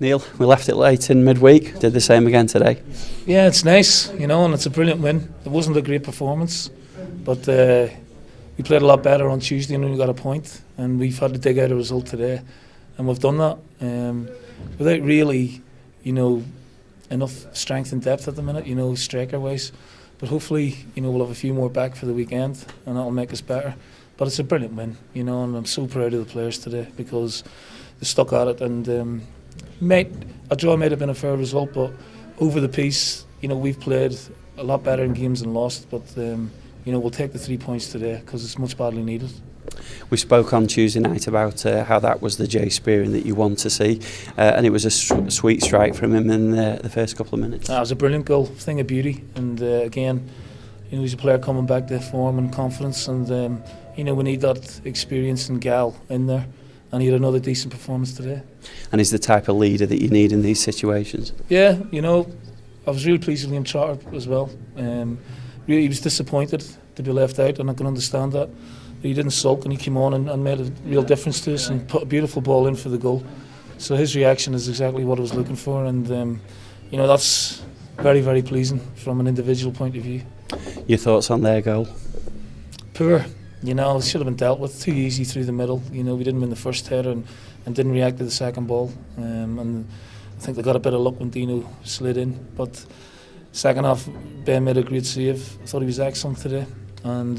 Neil, we left it late in midweek, did the same again today. Yeah, it's nice, and it's a brilliant win. It wasn't a great performance, but we played a lot better on Tuesday and only got a point, and we've had to dig out a result today, and we've done that without really, enough strength and depth at the minute, striker-wise. But hopefully, we'll have a few more back for the weekend, and that'll make us better. But it's a brilliant win, and I'm so proud of the players today because they stuck at it. And a draw might have been a fair result, but over the piece, we've played a lot better in games and lost. But we'll take the 3 points today because it's much badly needed. We spoke on Tuesday night about how that was the Jay Spearing that you want to see, and it was a sweet strike from him in the first couple of minutes. It was a brilliant goal, thing of beauty, and again, he's a player coming back to form and confidence, and we need that experience and gal in there, and he had another decent performance today. And he's the type of leader that you need in these situations. Yeah, I was really pleased with Liam Trotter as well. Really, he was disappointed to be left out, and I can understand that. But he didn't sulk, and he came on and made a real difference to us and put a beautiful ball in for the goal. So his reaction is exactly what I was looking for, and that's very, very pleasing from an individual point of view. Your thoughts on their goal? Poor, it should have been dealt with. Too easy through the middle. We didn't win the first header and didn't react to the second ball. And I think they got a bit of luck when Dino slid in. But second half, Ben made a great save. I thought he was excellent today, and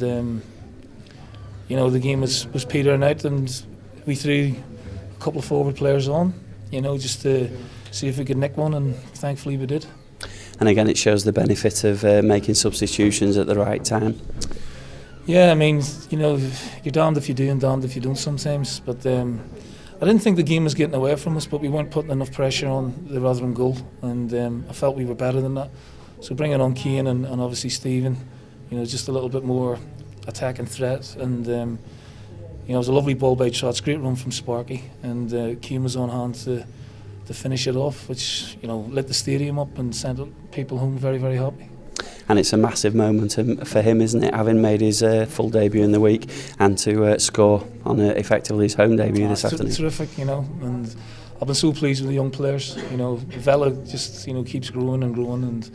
the game was petering out, and we threw a couple of forward players on, just to see if we could nick one, and thankfully we did. And again, it shows the benefit of making substitutions at the right time. Yeah, you're damned if you do and damned if you don't sometimes. But I didn't think the game was getting away from us, but we weren't putting enough pressure on the Rotherham goal, and I felt we were better than that. So bringing on Keane and obviously Stephen, just a little bit more attack and threat, and it was a lovely ball by shots, great run from Sparky, and Keane was on hand to finish it off, which lit the stadium up and sent people home very, very happy. And it's a massive moment for him, isn't it, having made his full debut in the week and to score on effectively his home debut this afternoon. It's terrific, and I've been so pleased with the young players. Vela just keeps growing and growing, and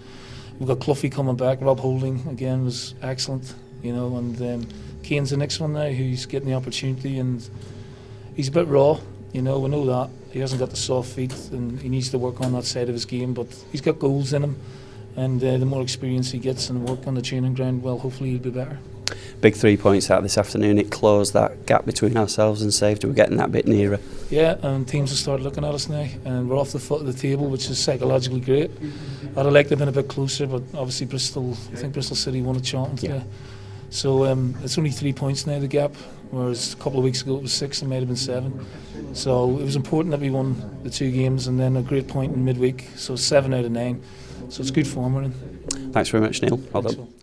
we've got Cloughie coming back. Rob Holding again was excellent. And Kane's the next one now who's getting the opportunity, and he's a bit raw, we know that. He hasn't got the soft feet, and he needs to work on that side of his game, but he's got goals in him, and the more experience he gets and work on the training ground, well, hopefully he'll be better. Big 3 points out this afternoon. It closed that gap between ourselves and Safety. We're getting that bit nearer. Yeah, and teams have started looking at us now, and we're off the foot of the table, which is psychologically great. I'd have liked to have been a bit closer, but obviously I think Bristol City won at Charlton today. Yeah. So it's only 3 points now, the gap, whereas a couple of weeks ago it was 6 and might have been 7. So it was important that we won the 2 games and then a great point in midweek. So 7 out of 9. So it's good form we're in. Thanks very much, Neil. Well done.